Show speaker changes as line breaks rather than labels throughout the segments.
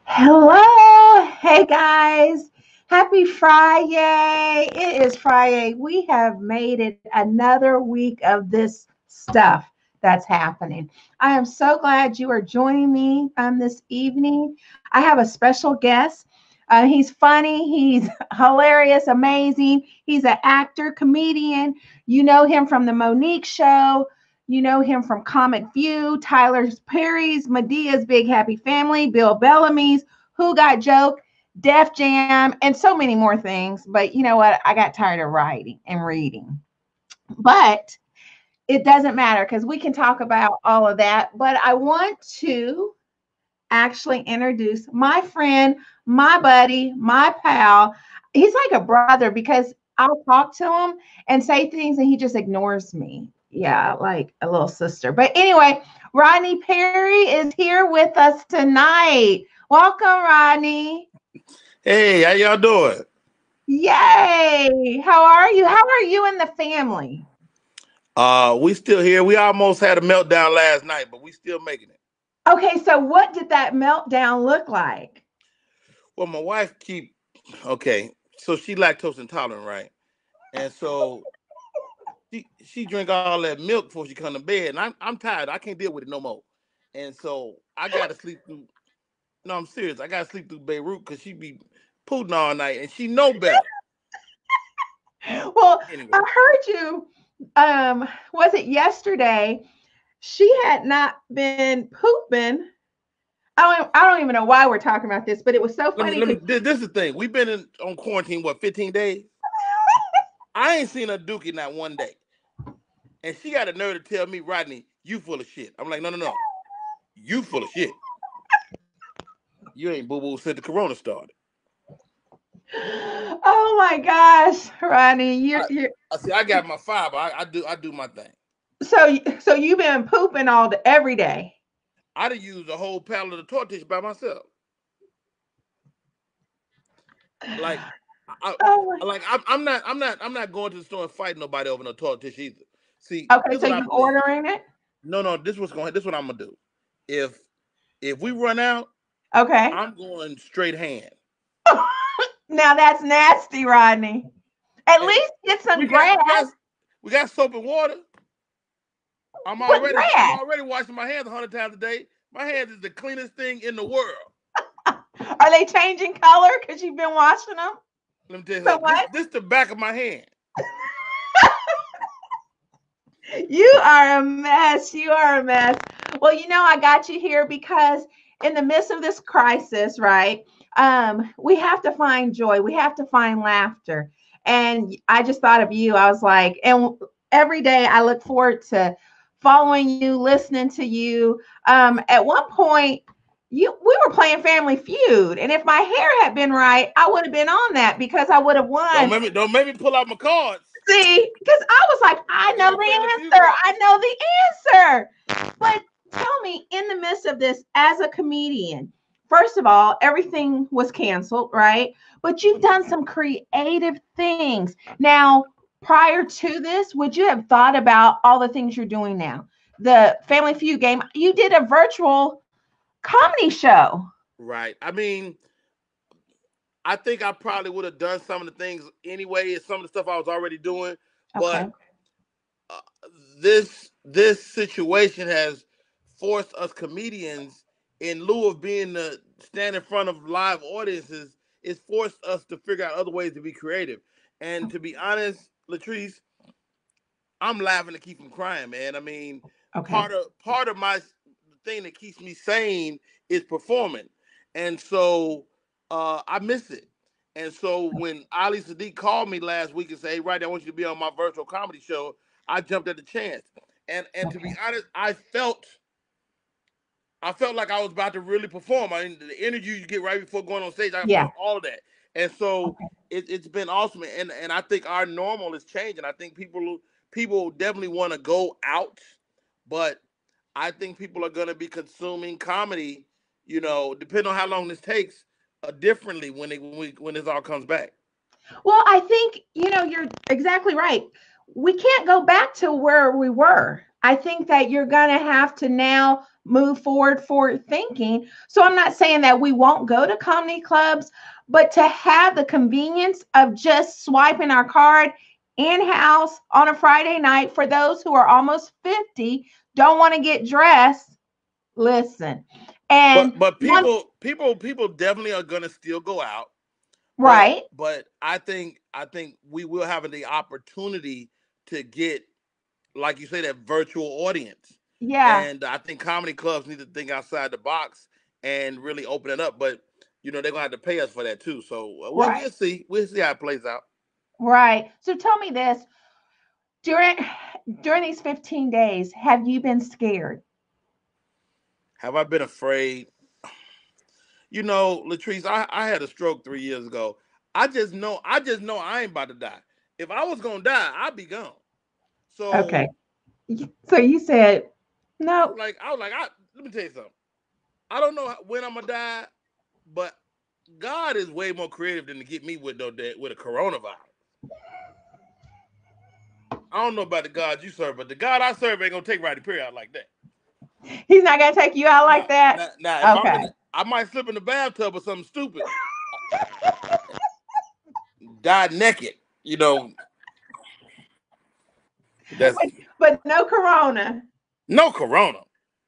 Hello. Hey guys. Happy Friday. It is Friday. We have made it another week of this stuff that's happening. I am so glad you are joining me this evening. I have a special guest. He's funny, he's hilarious, amazing. He's an actor, comedian. You know him from The Monique Show. You know him from Comic View, Tyler Perry's Medea's Big Happy Family, Bill Bellamy's Who Got Joke, Def Jam, and so many more things. But you know what? I got tired of writing and reading. But it doesn't matter because we can talk about all of that. But I want to actually introduce my friend, my buddy, my pal. He's like a brother because I'll talk to him and say things and he just ignores me. Yeah, like a little sister. But anyway, Rodney Perry is here with us tonight. Welcome, Rodney.
Hey, how y'all doing?
Yay. How are you? How are you and the family?
We still here. We almost had a meltdown last night, but we still making it.
Okay, so what did that meltdown look like?
Well, my wife keep okay, so she lactose intolerant, right? And so she drink all that milk before she come to bed, and I'm tired. I can't deal with it no more. And so I gotta sleep through. No, I'm serious. I gotta sleep through Beirut because she be pooting all night, and she know better.
Well, I
Anyway,
heard you was it yesterday? She had not been pooping. I don't even know why we're talking about this, but it was so
let me
funny
let me.
because
This is the thing. We've been on quarantine what 15 days. I ain't seen a dookie not one day. And she got a nerve to tell me, Rodney, you full of shit. I'm like, no, no, no. You full of shit. You ain't boo boo since the corona started.
oh my gosh, Ronnie, you're
I,
you're
I see. I got my fiber. I do my thing.
so you've been pooping every day.
I done used a whole pallet of toilet tissue by myself. Like, I,
Oh my,
I'm not going to the store and fighting nobody over no toilet tissue either. See,
okay,
this is
so
what I
you
believe.
ordering it?
No, this is what I'm gonna do. If if we run out,
Okay.
I'm going straight hand.
Now that's nasty, Rodney. At
Hey,
least get some
we got
grass.
we got we got soap and water.
Put
I'm
grass.
already washing my hands 100 times a day. My hands is the cleanest thing in the world.
Are they changing color because you've been washing them
Let me tell you
so
something. This
much?
this the back of my hand.
You are a mess. You are a mess. Well, I got you here because in the midst of this crisis, right? We have to find joy. We have to find laughter. And I just thought of you. I was like, and every day I look forward to following you, listening to you. At one point, we were playing Family Feud, and if my hair had been right, I would have been on that because I would have won.
Don't make me pull out my cards.
See, because I was like, I
I got
know
my family feud
the answer.
cards.
I know the answer. But tell me, in the midst of this, as a comedian, first of all, everything was canceled, right? But you've done some creative things. Now, prior to this, would you have thought about all the things you're doing now? The Family Feud game, you did a virtual comedy show.
Right. I mean, I think I probably would have done some of the things anyway, and some of the stuff I was already doing. But
Okay.
uh, this situation has forced us comedians, in lieu of being the stand in front of live audiences, it's forced us to figure out other ways to be creative. And to be honest, Latrice, I'm laughing to keep from crying, man. I mean,
Okay.
part of my thing that keeps me sane is performing, and so I miss it. And so when Ali Sadiq called me last week and said, "Hey, right, I want you to be on my virtual comedy show," I jumped at the chance. And to be
Okay.
honest, I felt like I was about to really perform. I mean, the energy you get right before going on stage, I
Yeah.
felt all of that. And so
Okay.
it's been awesome. And I think our normal is changing. I think people definitely want to go out, but I think people are going to be consuming comedy, depending on how long this takes, differently when this all comes back.
Well, I think, you're exactly right. we can't go back to where we were. I think that you're going to have to now move forward thinking. So I'm not saying that we won't go to comedy clubs, but to have the convenience of just swiping our card in-house on a Friday night for those who are almost 50, don't want to get dressed, listen. And
But people definitely are gonna still go out.
right.
But I think we will have the opportunity to get, like you say, that virtual audience.
Yeah.
And I think comedy clubs need to think outside the box and really open it up. But they're gonna have to pay us for that too. So
Right.
we'll see. We'll see how it plays out.
Right. So tell me this, during these 15 days, have you been scared?
Have I been afraid? Latrice, I had a stroke 3 years ago. I just know I ain't about to die. If I was gonna die, I'd be gone.
Okay.
So
So you said no.
let me tell you something. I don't know when I'm gonna die, but God is way more creative than to get me with with a coronavirus. I don't know about the God you serve, but the God I serve ain't gonna take Roddy Perry out like that.
He's not gonna take you out
No,
like that.
now if
Okay.
I might slip in the bathtub or something stupid, die naked. That's
But no corona.
no corona.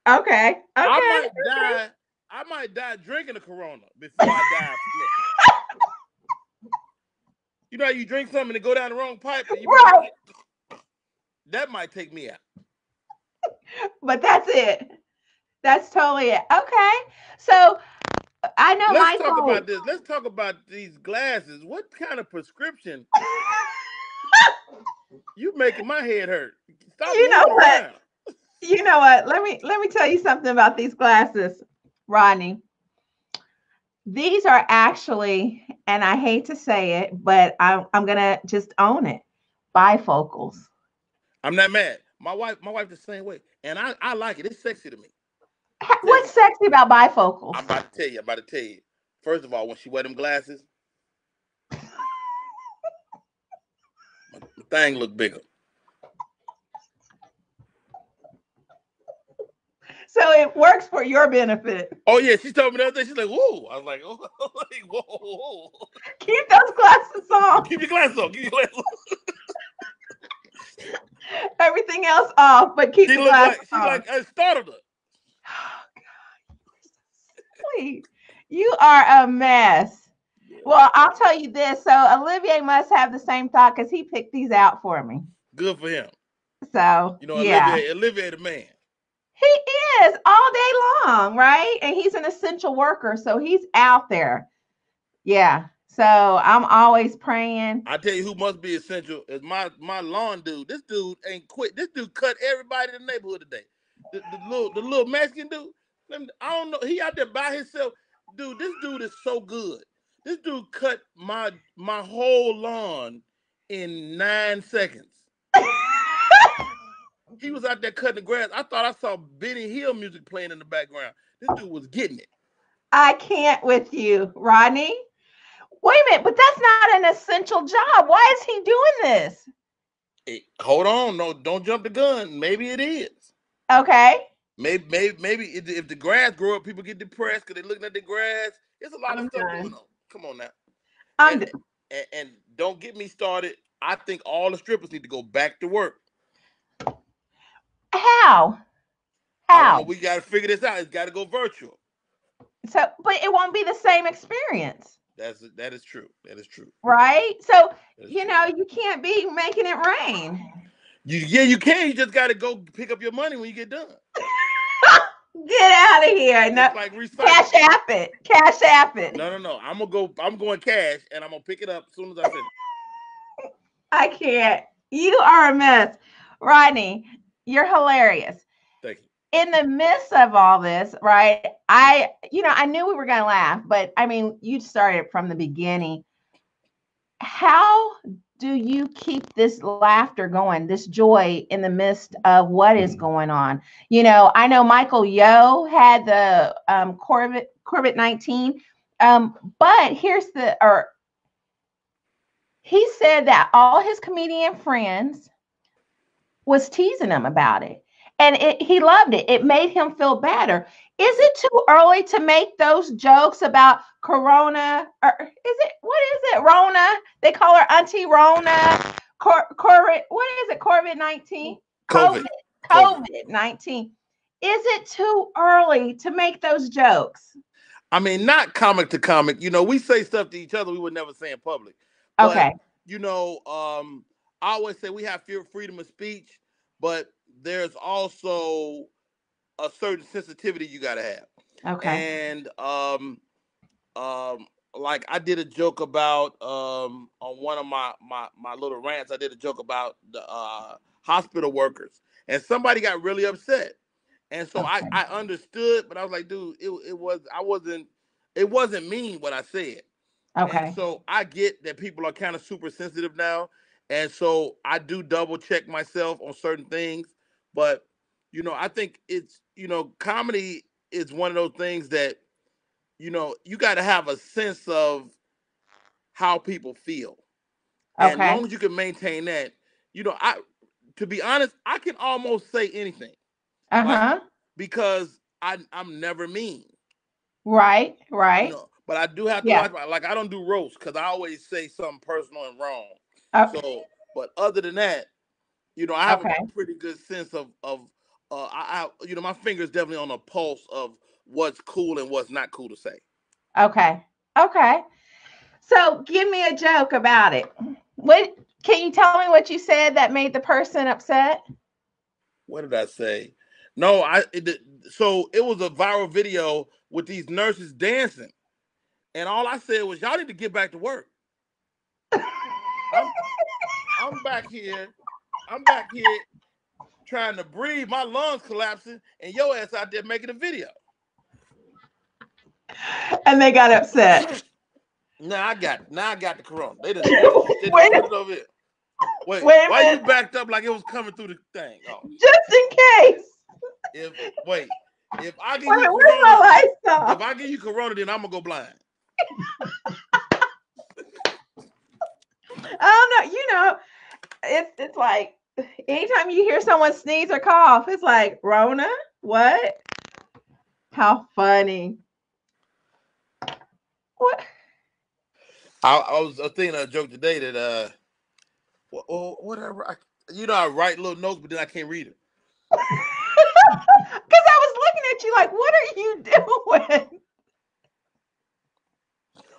Okay.
I
Okay.
might die. I might die drinking a Corona before I die from it. You know how you drink something and go down the wrong pipe, and you be
Right.
like, that might take me out.
But that's it. That's totally it. Okay. So I know
Let's talk
Michael.
about this. Let's talk about these glasses. What kind of prescription? You making my head hurt. Stop
You know
moving
what?
around.
You know what? Let me tell you something about these glasses, Rodney. These are actually, and I hate to say it, but I'm gonna just own it. Bifocals.
I'm not mad. My wife the same way, and I like it. It's sexy to me. Tell
What's
you,
sexy about bifocals?
I'm about to tell you. I'm about to tell you. First of all, when she wear them glasses, the thing look bigger.
So it works for your benefit.
Oh yeah, she told me the other day. She's like, "Whoa!" I was like, "Oh, like, whoa, whoa, whoa.
Keep those glasses on.
Keep your glasses on. Keep your glasses on."
Everything else off, but keep
She
the
looked
glasses
like
on.
I startled her.
Please. You are a mess.
Yeah.
Well, I'll tell you this. So Olivier must have the same thought because he picked these out for me.
Good for him.
So yeah.
Olivier the man.
He is all day long, right? And he's an essential worker, so he's out there. Yeah. So I'm always praying.
I tell you who must be essential is my lawn dude. This dude ain't quit. This dude cut everybody in the neighborhood today. The little Mexican dude. I don't know. He out there by himself. Dude, this dude is so good. This dude cut my whole lawn in 9 seconds. He was out there cutting the grass. I thought I saw Benny Hill music playing in the background. This dude was getting it.
I can't with you, Rodney. Wait a minute, but that's not an essential job. Why is he doing this?
Hey, hold on. No, don't jump the gun. Maybe it is.
Okay.
Maybe if the grass grow up, people get depressed because they're looking at the grass. There's a lot of
I'm
stuff
done.
going on. Come on now.
I'm
And,
done.
and don't get me started. I think all the strippers need to go back to work.
How?
I don't know.
How?
We got to figure this out. It's got to go virtual.
So, but it won't be the same experience,
That is true. That is true.
right? So,
That is
you
true.
know, you can't be making it rain.
You can. You just got to go pick up your money when you get done.
Get out of here. No,
It's like recycling.
Cash App it. Cash App it.
No. I'm going cash, and I'm gonna pick it up as soon as I finish.
I can't. You are a mess. Rodney, you're hilarious.
Thank you.
In the midst of all this, right? I knew we were going to laugh, but I mean, you started from the beginning. How do you keep this laughter going, this joy in the midst of what is going on? I know Michael Yo had the COVID-19, but he said that all his comedian friends was teasing him about it. And he loved it. It made him feel better. Is it too early to make those jokes about Corona? Or what is it? Rona? They call her Auntie Rona. What is it? COVID-19?
COVID.
COVID-19. Is it too early to make those jokes?
I mean, not comic to comic. You know, we say stuff to each other we would never say in public.
Okay.
But, you know, I always say we have freedom of speech, but there's also a certain sensitivity you got to have.
Okay.
And like I did a joke about on one of my little rants. I did a joke about the hospital workers, and somebody got really upset. And so
Okay.
I understood, but I was like, dude, it wasn't mean what I said. And
Okay.
so I get that people are kind of super sensitive now. And so I do double check myself on certain things. But, you know, I think it's, you know, comedy is one of those things that, you know, you got to have a sense of how people feel. And as
Okay.
long as you can maintain that, you know, to be honest, I can almost say anything. Like,
Uh-huh.
because I'm never mean.
Right.
You
Right.
know, but I do have to
Yeah.
watch like I don't do roast because I always say something personal and wrong.
Okay.
So, but other than that, you know, I have a
Okay.
pretty good sense of you know, my finger's definitely on the pulse of what's cool and what's not cool to say.
Okay. Okay. So give me a joke about it. What can you tell me what you said that made the person upset?
What did I say? No, so it was a viral video with these nurses dancing, and all I said was, "Y'all need to get back to work." I'm I'm back here. I'm back here trying to breathe, my lungs collapsing, and your ass out there making a video.
And they got upset.
Now I got the corona. They just
wait,
put it over here. Wait,
wait a
why you
minute.
backed up like it was coming through the thing? Oh,
Just in case.
if I give
Wait a
you
minute, where's
corona,
my
if
Lysol?
I give you corona, then I'm gonna go blind.
Oh no, it's like anytime you hear someone sneeze or cough, it's like Rona. What? How funny. What?
I was thinking of a joke today that whatever. You know, I write little notes, but then I can't read it.
Because I was looking at you like, what are you doing?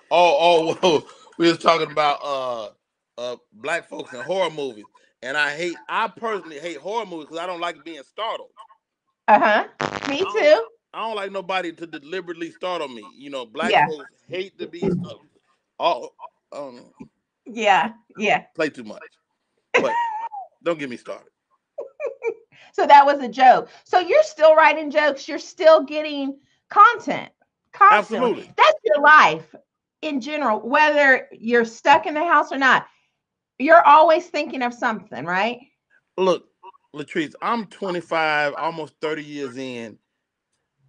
Oh, we was talking about black folks in horror movies, and I personally hate horror movies because I don't like being startled.
Uh-huh. Me
I don't,
too.
I don't like nobody to deliberately startle me. You know, black
Yeah.
folks hate to be startled. Oh, um,
Yeah. Yeah.
play too much, but don't get me started.
So that was a joke. So you're still writing jokes. You're still getting content constantly.
Absolutely.
That's your life in general, whether you're stuck in the house or not. You're always thinking of something, right?
Look, Latrice, I'm 25, almost 30 years in.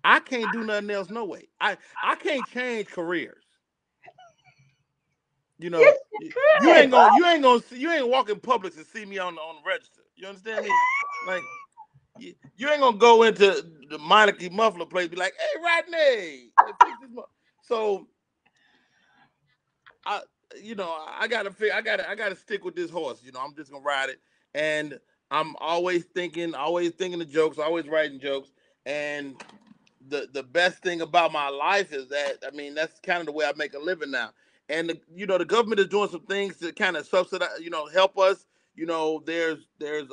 I can't do nothing else. No way. I can't change careers. You know,
Yes, you could.
you ain't walking Publix and see me on the register. You understand me? Like you ain't gonna go into the Meineke muffler place and be like, "Hey, Rodney, fix this so I I gotta stick with this horse. You know, I'm just gonna ride it, and I'm always thinking of jokes, always writing jokes, and the best thing about my life is that I mean that's kind of the way I make a living now. And the government is doing some things to kind of subsidize, help us. You know, there's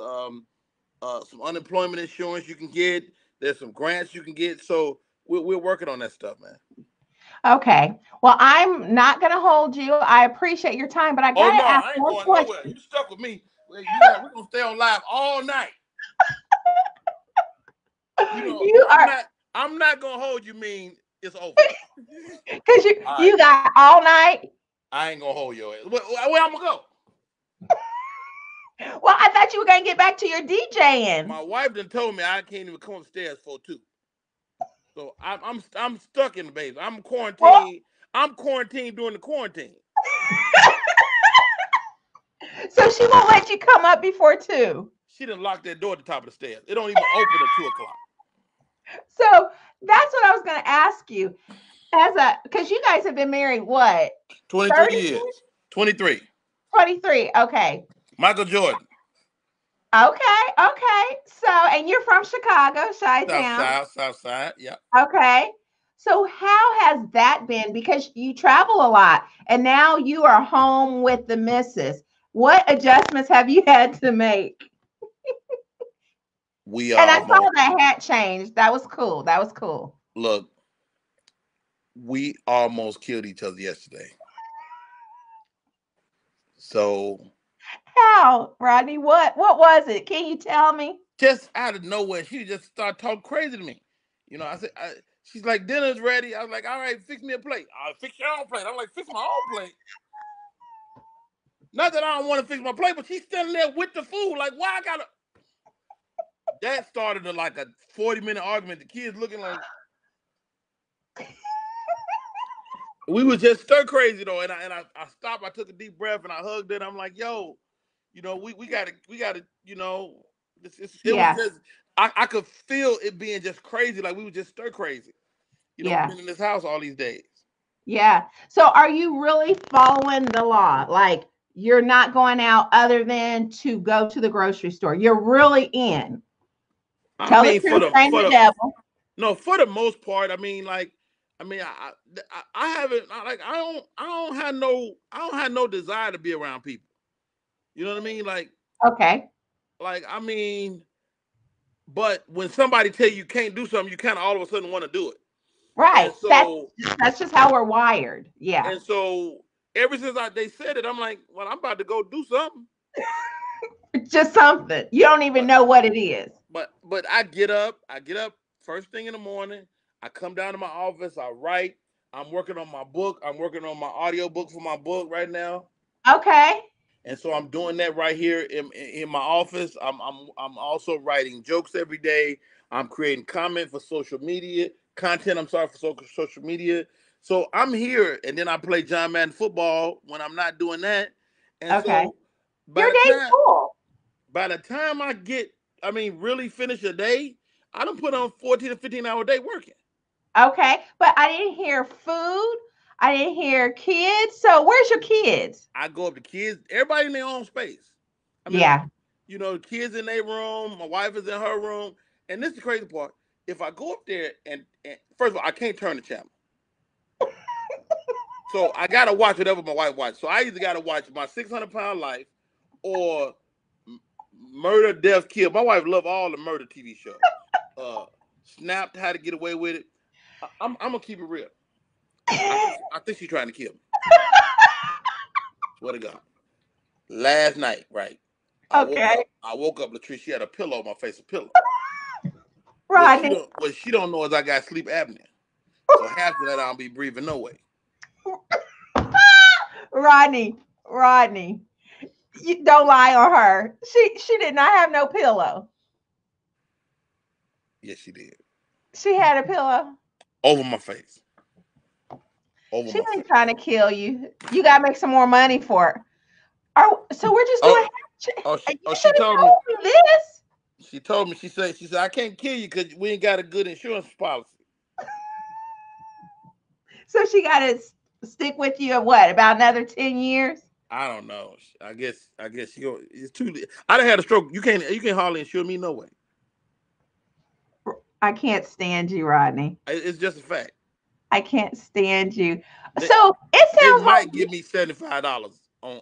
some unemployment insurance you can get. There's some grants you can get. So we're working on that stuff, man.
Okay. Well, I'm not going to hold you. I appreciate your time, but I
Oh
got
no,
to ask
I ain't
more
going nowhere.
questions.
You stuck with me. We're gonna stay on live all night. You know,
You are
I'm not gonna hold you mean it's over.
because you
All right.
you got all night.
I ain't gonna hold your ass. Where I'm gonna go?
Well, I thought you were going to get back to your DJing.
My wife done told me I can't even come upstairs for 2. So I'm stuck in the basement. I'm
Well,
quarantined. I'm quarantined during the quarantine.
so she won't let you come up before 2.
She done locked that door at the top of the stairs. It don't even open at 2 o'clock.
So that's what I was going to ask you. Because you guys have been married, what,
23
30,
years. 23.
23? Okay.
Michael Jordan.
Okay. So, and you're from Chicago, Chi-Town.
South side. Yeah.
Okay. So how has that been? Because you travel a lot and now you are home with the missus. What adjustments have you had to make?
We
And I saw
almost
that hat change. That was cool. That was cool.
look. We almost killed each other yesterday. So
How, Rodney? What was it? Can you tell me?
just out of nowhere, she just started talking crazy to me. I said, she's like, dinner's ready. I was like, all right, fix me a plate. I'll fix your own plate. I'm like, fix my own plate. Not that I don't want to fix my plate, but she's standing there with the food. Like, why I gotta? That started like a 40-minute argument. The kids looking like we was just stir crazy though. And I stopped. I took a deep breath and I hugged it. I'm like, yo, we gotta, it was
Yeah.
just I could feel it being just crazy. Like we was just stir crazy. We've
Yeah.
been in this house all these days.
Yeah. So are you really following the law? Like you're not going out other than to go to the grocery store. You're really in.
I
Tell the
mean,
truth, shame the devil.
no, for the most part, I mean, I haven't I don't have no desire to be around people. You know what I mean?
Okay.
I mean, but when somebody tell you can't do something, you kind of all of a sudden want to do it.
Right.
And so
that's just how we're wired. Yeah.
and so ever since they said it, I'm like, well, I'm about to go do something.
Just something. You don't even know what it is.
But I get up first thing in the morning. I come down to my office. I write. I'm working on my book. I'm working on my audio book for my book right now.
Okay.
And so I'm doing that right here in my office. I'm also writing jokes every day. I'm creating content for social media. For social media. So I'm here, and then I play John Madden football when I'm not doing that. And
Okay.
so
Your day's full.
by the time really finish a day, I done put on 14 to 15-hour day working.
Okay. But I didn't hear food. I didn't hear kids. So where's your kids?
I go up to kids, everybody in their own space.
Yeah.
Kids in their room, my wife is in her room. And this is the crazy part. If I go up there and first of all, I can't turn the channel. So I gotta watch whatever my wife watches. So I either gotta watch My 600-Pound Life or Murder, Death, Kill. My wife loves all the murder TV shows. Snapped, How to Get Away with It. I'm gonna keep it real. I think she's trying to kill me. Swear to God. Last night, right? I woke up, Latrice. She had a pillow on my face, a pillow.
Rodney.
What she don't know is I got sleep apnea. So half of that I don't be breathing no way.
Rodney, you don't lie on her. She did not have no pillow.
Yes, she did.
She had a pillow
over my face.
She ain't trying to kill you. You gotta make some more money for it. So we're just doing.
She told me
this.
She told me. She said I can't kill you because we ain't got a good insurance policy.
So she got to stick with you what, about another 10 years?
I don't know. I guess she go. It's too. I done had a stroke. You can't hardly insure me no way.
I can't stand you, Rodney.
It's just a fact.
I can't stand you. So it sounds
they might give me $75 on.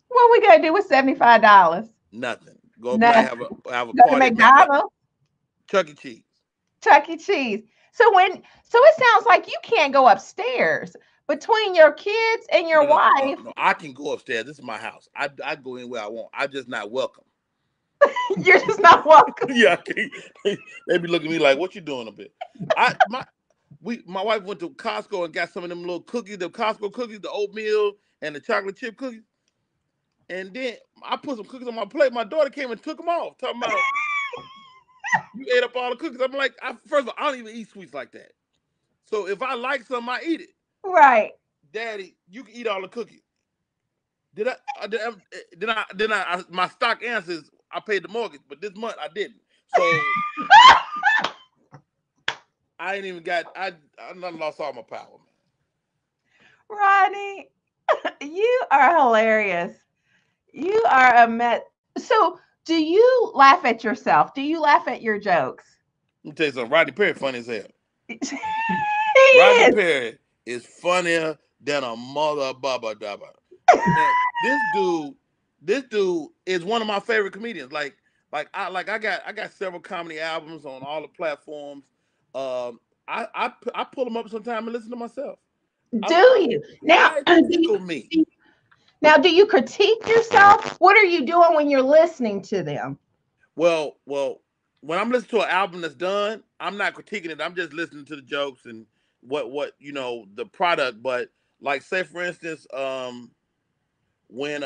What we gonna do with $75?
Nothing. Go
have
a
go
party.
To McDonald's.
Chuck E. Cheese.
Chuck E. Cheese. So it sounds like you can't go upstairs between your kids and your wife.
No, I can go upstairs. This is my house. I go anywhere I want. I'm just not welcome.
You're just not welcome.
Yeah, they be looking at me like, "What you doing up here?" My wife went to Costco and got some of them little cookies, the Costco cookies, the oatmeal and the chocolate chip cookies. And then I put some cookies on my plate. My daughter came and took them off, talking about you ate up all the cookies. I'm like, first of all, I don't even eat sweets like that. So if I like something, I eat it.
Right.
Daddy, you can eat all the cookies. My stock answer is, I paid the mortgage, but this month I didn't. So I ain't even got. I done lost all my power, man.
Ronnie, you are hilarious. You are a met. So, do you laugh at yourself? Do you laugh at your jokes?
Let me tell you something. Rodney Perry funny as hell.
He
Rodney
is.
Perry is funnier than a mother baba dabba. Man, this dude is one of my favorite comedians. I got several comedy albums on all the platforms. I pull them up sometime and listen to myself.
Do you now?
Why
Do
tickle
you
me?
now? Do you critique yourself? What are you doing when you're listening to them?
Well, when I'm listening to an album that's done, I'm not critiquing it. I'm just listening to the jokes and what the product. But like, say for instance, when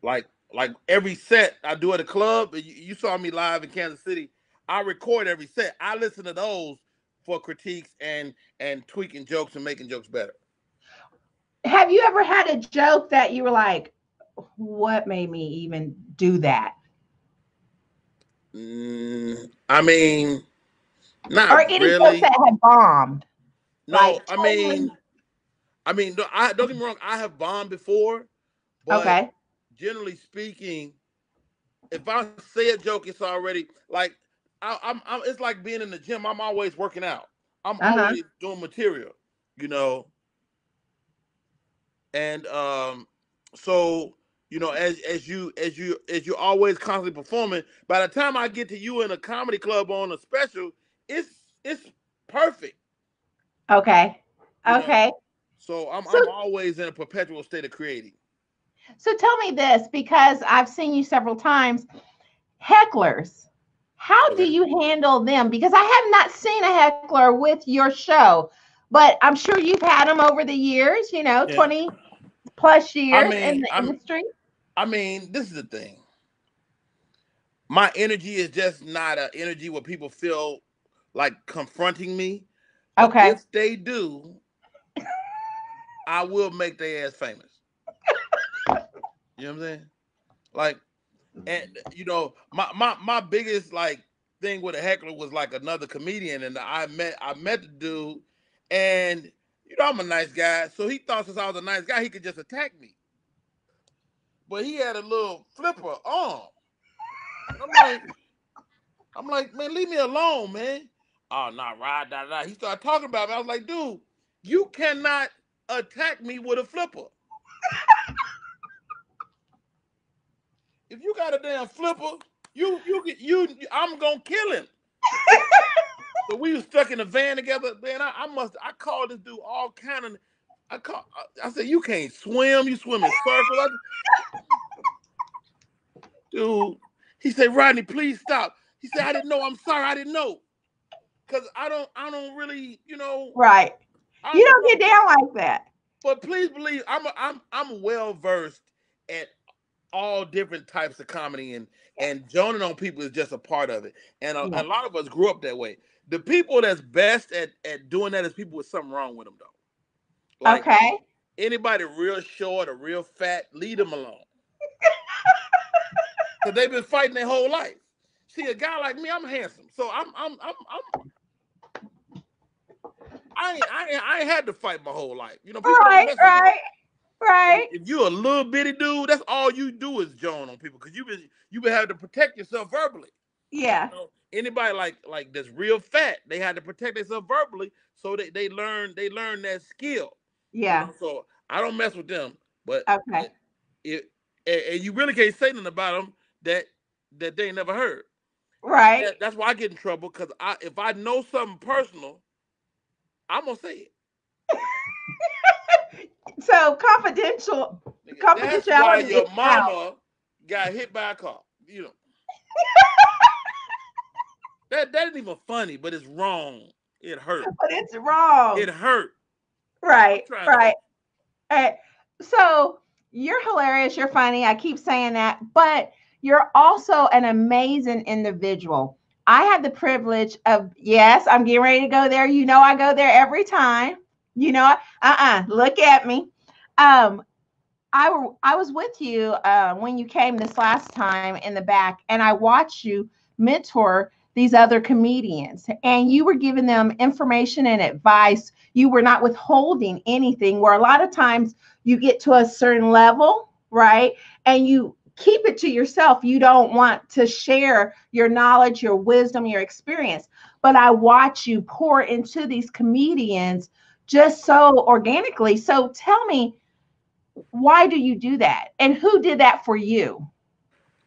like every set I do at a club, you saw me live in Kansas City. I record every set. I listen to those for critiques and tweaking jokes and making jokes better.
Have you ever had a joke that you were like, "What made me even do that?"
I mean,
Or
not
any jokes
really.
that had bombed?
No,
Like totally.
I don't get me wrong. I have bombed before, but
Okay.
generally speaking, if I say a joke, it's already like I'm. It's like being in the gym. I'm always working out. I'm
Uh-huh.
always doing material, you know. And so as you always constantly performing. By the time I get to you in a comedy club on a special, it's it's perfect,
Okay.
you know.
Okay.
So
So
I'm always in a perpetual state of creating.
so tell me this, because I've seen you several times. Hecklers. How do
Okay.
you handle them? Because I have not seen a heckler with your show, but I'm sure you've had them over the years,
Yeah.
20 plus
I
years in
mean,
the
I'm.
industry.
I mean, this is the thing. My energy is just not an energy where people feel like confronting me. But
Okay.
if they do, I will make their ass famous. You know what I'm saying? Like, and my biggest like thing with a heckler was like another comedian, and I met the dude, and I'm a nice guy, so he thought since I was a nice guy, he could just attack me. But he had a little flipper arm, and I'm like, man, leave me alone, man. Oh, nah, ride, da, da. He started talking about me. I was like, dude, you cannot attack me with a flipper. If you got a damn flipper, I'm gonna kill him. So we was stuck in a van together. Man, I called this dude all kind of. I said, you can't swim. You swim in circles. Dude, he said, Rodney, please stop. He said, I didn't know. I'm sorry, I didn't know. Cause I don't really,
Right.
I
You
don't
don't
know.
get down like that.
But please believe I'm well versed at all different types of comedy, and joning on people is just a part of it. And
Yeah.
a lot of us grew up that way. The people that's best at doing that is people with something wrong with them though. Like
Okay.
anybody real short or real fat, leave them alone. Cause they've been fighting their whole life. See, a guy like me, I'm handsome, so I ain't had to fight my whole life. People don't
Right,
mess with me.
right, right.
If you're a little bitty dude, that's all you do is join on people because you've been having to protect yourself verbally.
Yeah.
Anybody like that's real fat, they had to protect themselves verbally, so they learn that skill.
Yeah.
So I don't mess with them, but
Okay.
it and you really can't say nothing about them that they never heard. And
Right.
that's why I get in trouble because if I know something personal, I'm gonna say it.
So
That's why
confidentiality is
your
out.
mama got hit by a car. That ain't even funny, but it's wrong. It hurt.
But it's wrong.
It hurt. I'm
Right,
trying to
right.
help.
Uh, so you're hilarious. You're funny. I keep saying that, but you're also an amazing individual. I have the privilege of, yes, I'm getting ready to go there. I go there every time. Look at me. Um, I was with you when you came this last time in the back, and I watched you mentor these other comedians, and you were giving them information and advice. You were not withholding anything. Where a lot of times you get to a certain level, right, and you keep it to yourself. You don't want to share your knowledge, your wisdom, your experience. But I watch you pour into these comedians just so organically. So tell me, why do you do that? And who did that for you?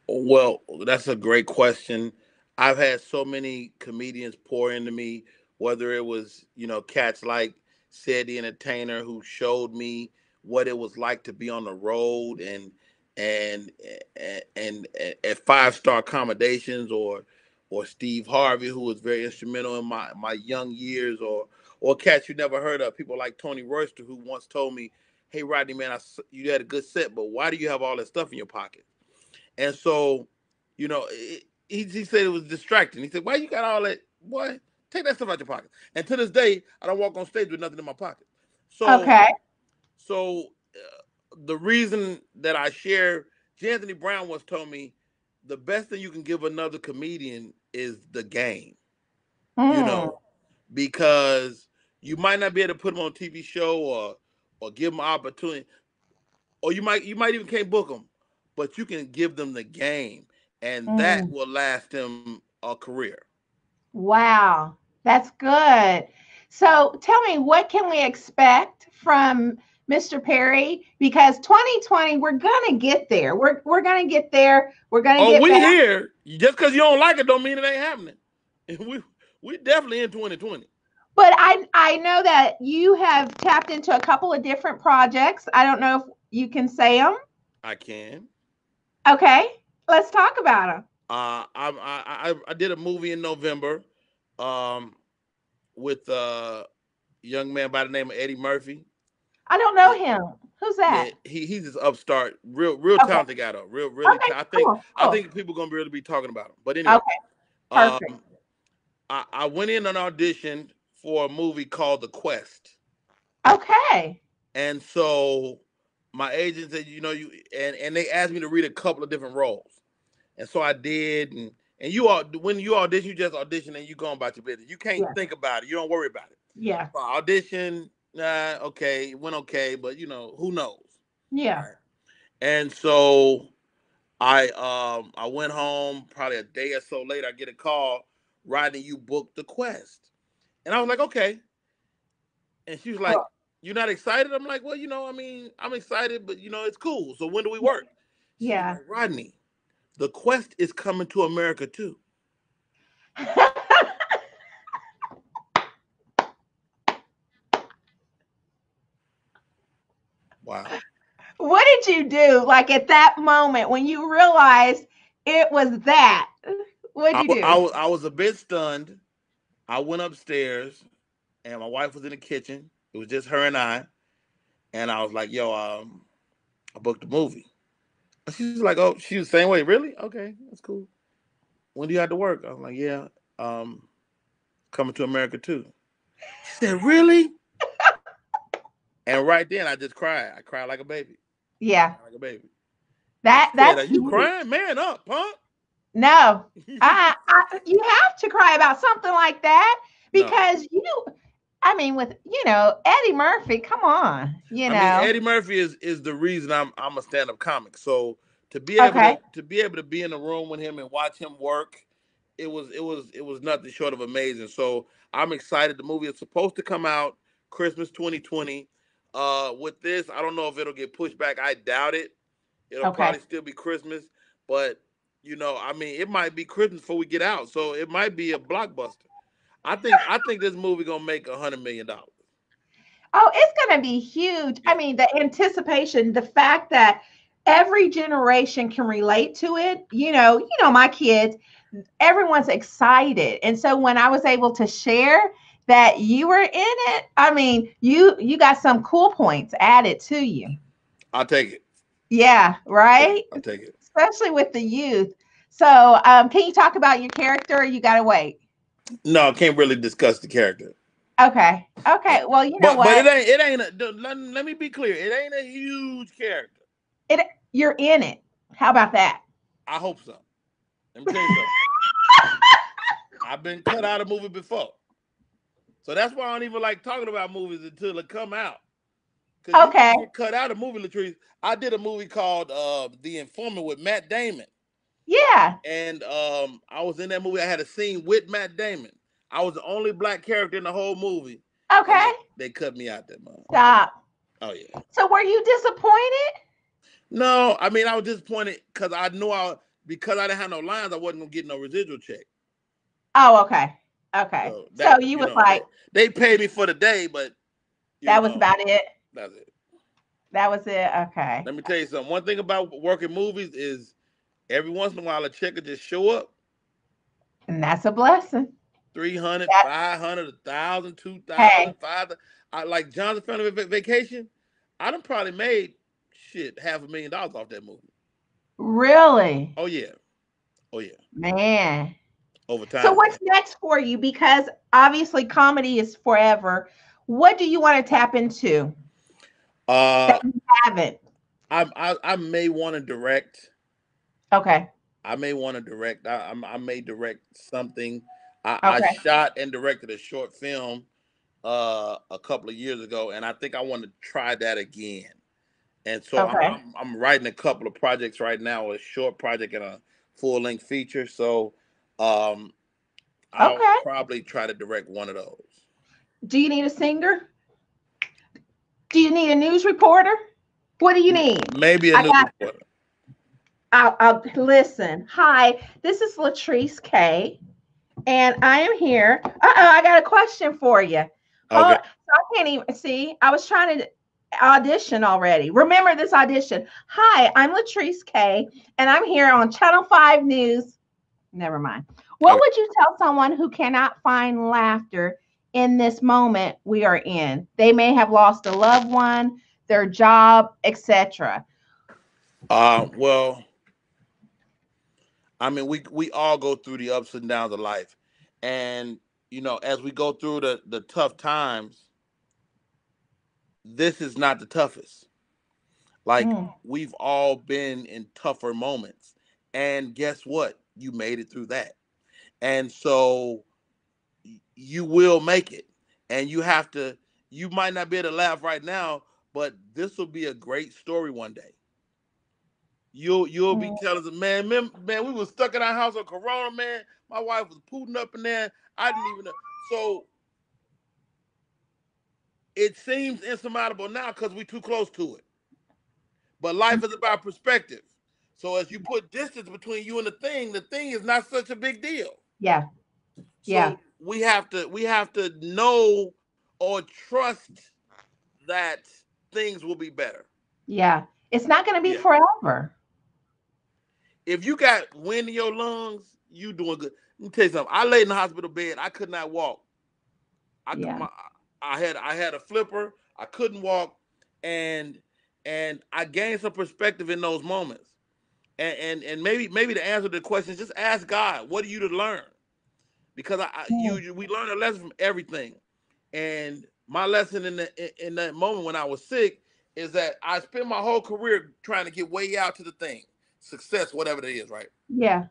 Well, that's a great question. I've had so many comedians pour into me, whether it was, cats like Said the Entertainer who showed me what it was like to be on the road and and at five-star accommodations, or Steve Harvey, who was very instrumental in my young years, or cats you never heard of, people like Tony Royster, who once told me, "Hey Rodney, man, you had a good set, but why do you have all that stuff in your pocket?" And so, he said it was distracting. He said, "Why you got all that? Boy, take that stuff out your pocket." And to this day, I don't walk on stage with nothing in my pocket. So,
Okay.
the reason that I share, J. Anthony Brown once told me, the best thing you can give another comedian is the game. You
Mm,
know, because you might not be able to put them on a TV show or give them an opportunity, or you might even can't book them, but you can give them the game, and that
mm.
will last them a career.
Wow. That's good. So tell me, what can we expect from Mr. Perry? Because 2020, we're gonna get there. We're gonna get there. We're gonna
Oh,
get
we
back.
here. Just because you don't like it, don't mean it ain't happening. We definitely in 2020.
But I know that you have tapped into a couple of different projects. I don't know if you can say them.
I can.
Okay. Let's talk about them.
I did a movie in November, um, with a young man by the name of Eddie Murphy.
I don't know
It,
him. Who's
yeah,
that?
he's this upstart, real
Okay.
talented guy though. Really.
Okay.
I think
Cool.
I
Cool.
think people gonna really be talking about him. But anyway,
Okay. Perfect.
um, I went in an audition for a movie called The Quest,
Okay.
and so my agent said, and they asked me to read a couple of different roles, and so I did, and you all when you audition, you just audition and you go on about your business. You can't
Yeah.
think about it. You don't worry about it.
Yeah.
So I audition, okay, it went okay, but who knows,
Yeah.
right? And so I went home probably a day or so later. I get a call, Rodney, you booked The Quest, and I was like, okay. And she was like,
Cool.
"You're not excited?" I'm like, "Well, I mean, I'm excited, but it's cool. So when do we work?" She was
Yeah.
like, "Rodney, The Quest is coming to America too." Wow.
What did you do? Like at that moment when you realized it was that, what did
I,
you
wa- I,
do?
was, I was a bit stunned. I went upstairs, and my wife was in the kitchen. It was just her and I. And I was like, "Yo, I booked a movie." And she's like, "Oh," she was the same way. Really? Okay, that's cool. When do you have to work? I was like, "Yeah, um, coming to America too." She said, "Really?" And right then, I just cried. I cried like a baby.
Yeah.
Like a baby. And she said,
That's
"Are you
huge.
crying? Man up, punk."
No. You have to cry about something like that
No.
because I mean, with, Eddie Murphy, come on,
I mean, Eddie Murphy is the reason I'm a stand up comic. So to be able
Okay.
to be in a room with him and watch him work, it was nothing short of amazing. So I'm excited. The movie is supposed to come out Christmas 2020. With this, I don't know if it'll get pushed back. I doubt it. It'll
Okay.
probably still be Christmas, but I mean, it might be Christmas before we get out, so it might be a blockbuster. I think this movie gonna make $100 million.
Oh, it's going to be huge. I
Yeah,
mean, the anticipation, the fact that every generation can relate to it. My kids, everyone's excited. And so when I was able to share that you were in it, I mean, you got some cool points added to you.
I'll take it.
Yeah,
Take it.
right?
I'll take it.
Especially with the youth. So, can you talk about your character or you got to wait?
No, I can't really discuss the character.
Okay.
Yeah,
Okay. Well, you know
but
what?
it ain't. Let me be clear. It ain't a huge character.
It you're in it. How about that?
I hope so. Let me tell you something. I've been cut out of a movie before. So that's why I don't even like talking about movies until it come out. Because you
Okay.
can get cut out of movie, Latrice. I did a movie called The Informant with Matt Damon.
Yeah.
And I was in that movie. I had a scene with Matt Damon. I was the only black character in the whole movie. And
Okay.
they cut me out that month.
Stop.
Oh, yeah.
So were you disappointed?
No, I mean, I was disappointed because I knew because I didn't have no lines, I wasn't going to get no residual check.
Oh, okay. Okay.
So
So
that,
you
you
was
know,
like,
they paid me for the day, but, you
that was
know,
about it.
that's it.
That was it. Okay.
Let me tell you something. One thing about working movies is every once in a while a check will just show up.
And that's a blessing.
300,
That
500, 1,000, 2,000,
hey,
5,000. I like John's Family Vacation. I done probably made shit $500,000 off that movie.
really?
Oh yeah, oh yeah.
Man.
Over
So
time.
what's next for you? Because obviously comedy is forever. What do you want to tap into that
Uh,
you haven't?
I may want to direct.
Okay.
I may want to direct. I may direct something. I
Okay.
shot and directed a short film a couple of years ago, and I think I want to try that again. And so
Okay.
I'm writing a couple of projects right now, a short project and a full length feature. So um, I'll
Okay.
probably try to direct one of those.
Do you need a singer? Do you need a news reporter? What do you need?
Maybe a
I
news
got
reporter.
I'll listen. Hi, this is Latrice K, and I am here. I got a question for you.
Okay.
So I can't even see. I was trying to audition already. Remember this audition. Hi, I'm Latrice K, and I'm here on Channel 5 News. Never mind. What
Okay.
would you tell someone who cannot find laughter in this moment we are in? They may have lost a loved one, their job, etc.
Well, I mean, we all go through the ups and downs of life, and as we go through the tough times, this is not the toughest. Like
Mm,
we've all been in tougher moments, and guess what? You made it through that, and so you will make it. And you have to. You might not be able to laugh right now, but this will be a great story one day. You'll be
mm,
telling us, man, we was stuck in our house on Corona, man. My wife was putting up in there. I didn't even know. So it seems insurmountable now because we're too close to it. But life is about perspective. So as you put distance between you and the thing is not such a big deal.
yeah, yeah,
So we have to know or trust that things will be better.
yeah. It's not going to be
Yeah.
forever.
If you got wind in your lungs, you doing good. Let me tell you something. I laid in the hospital bed. I could not walk. I
Yeah.
my I had a flipper. I couldn't walk, and I gained some perspective in those moments. And maybe the answer to the question is just ask God, what are you to learn? Because
Mm,
we learn a lesson from everything. And my lesson in that moment when I was sick is that I spent my whole career trying to get way out to the thing, success, whatever it is, right?
yeah.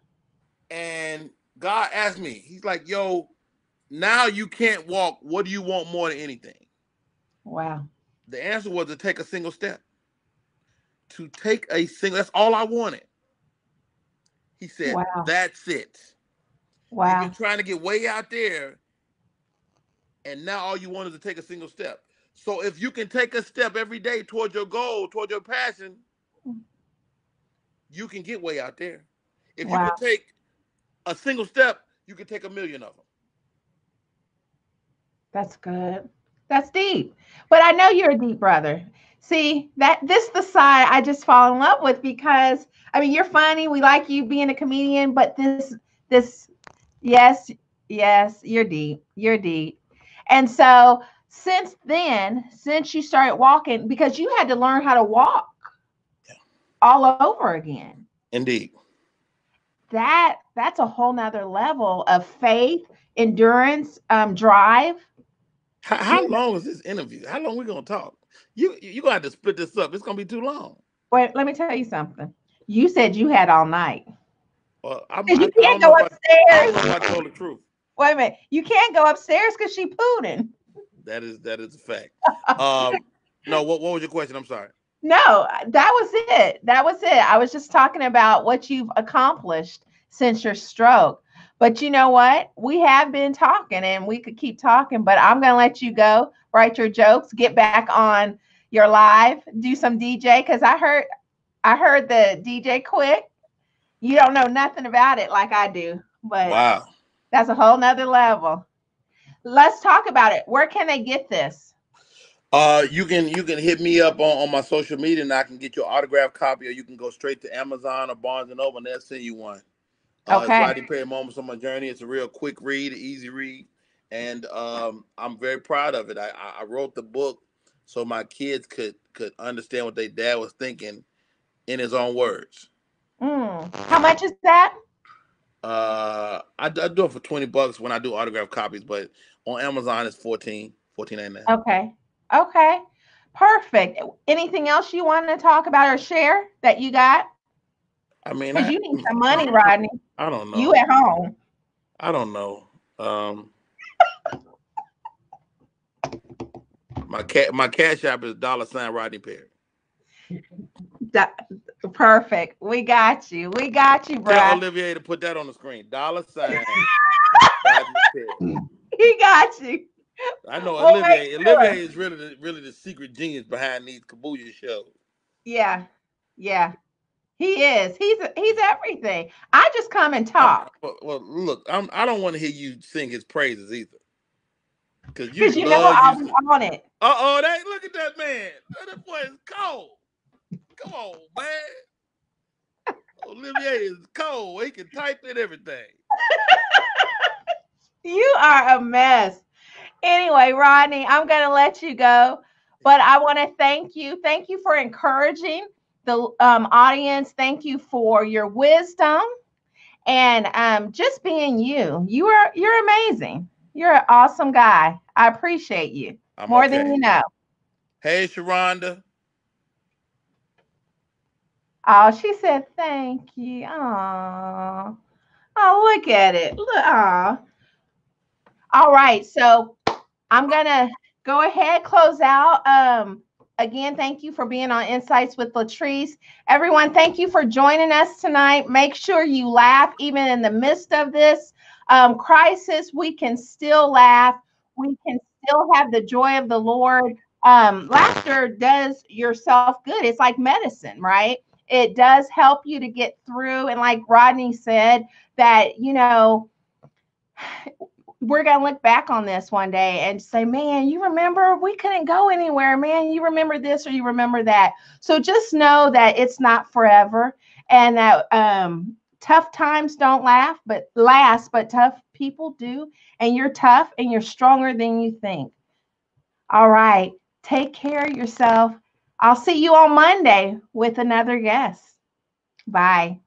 And God asked me, He's like, "Yo, now you can't walk. What do you want more than anything?"
Wow.
The answer was to take a single step. To take a single. That's all I wanted. He said,
Wow.
"That's it. You've been
Wow.
trying to get way out there, and now all you want is to take a single step. So if you can take a step every day toward your goal, toward your passion, you can get way out there. If you
Wow.
can take a single step, you can take a million of them."
That's good. That's deep. But I know you're a deep brother. See, that this the side I just fall in love with because I mean you're funny. We like you being a comedian, but this yes, yes, you're deep. You're deep. And so since then, since you started walking, because you had to learn how to walk all over again.
Indeed.
That's a whole nother level of faith, endurance, drive.
How
You
long is this interview? How long we gonna talk? You gonna have to split this up. It's gonna be too long.
Wait, let me tell you something. You said you had all night.
Well,
Because you
I
can't
don't know
go
if I don't know
upstairs.
if I told the truth.
Wait a minute. You can't go upstairs because she pooting.
That is a fact. No, what was your question? I'm sorry.
No, that was it. That was it. I was just talking about what you've accomplished since your stroke. But you know what? We have been talking and we could keep talking, but I'm going to let you go, write your jokes, get back on your live, do some DJ cuz I heard the DJ quick. You don't know nothing about it like I do, but
Wow.
that's a whole nother level. Let's talk about it. Where can they get this?
You can hit me up on my social media, and I can get your autograph copy, or you can go straight to Amazon or Barnes and Noble, and they'll send you one. It's
Okay.
Rodney Perry Moments on My Journey. It's a real quick read, easy read, and I'm very proud of it. I wrote the book so my kids could understand what their dad was thinking in his own words.
How much is that?
I do it for $20 when I do autograph copies, but on Amazon it's 14.99.
Okay. Okay. Perfect. Anything else you want to talk about or share that you got?
I mean,
Because you need some money, Rodney.
I don't
You
know.
at home.
I don't know. Um, my cash app is $ Rodney Perry.
Perfect. We got you. We got you,
Tell
bruh.
Olivier to put that on the screen. Rodney Perry.
He got you.
I know
We'll make
Olivier.
sure.
Olivier is really the secret genius behind these Kabuya shows.
Yeah. Yeah. He is. He's everything. I just come and talk
Look, I don't want to hear you sing his praises either, because you
because you know
love you.
I'll be on it.
That look at that man. That boy is cold. Come on, man. Olivier is cold. He can type in everything.
You are a mess. Anyway, Rodney, I'm going to let you go, but I want to thank you. Thank you for encouraging the audience. Thank you for your wisdom and just being you. You're amazing. You're an awesome guy. I appreciate you
I'm
more than
okay.
you know.
Hey, Sharonda.
Oh, she said thank you. Oh, look at it. Look. Oh. All right. So I'm gonna go ahead, close out. Again, thank you for being on Insights with Latrice. Everyone, thank you for joining us tonight. Make sure you laugh even in the midst of this crisis. We can still laugh. We can still have the joy of the Lord. Laughter does yourself good. It's like medicine, right? It does help you to get through. And like Rodney said, that we're going to look back on this one day and say, man, you remember we couldn't go anywhere, man. You remember this or you remember that. So just know that it's not forever and that tough times don't last, but tough people do. And you're tough and you're stronger than you think. All right. Take care of yourself. I'll see you on Monday with another guest. Bye.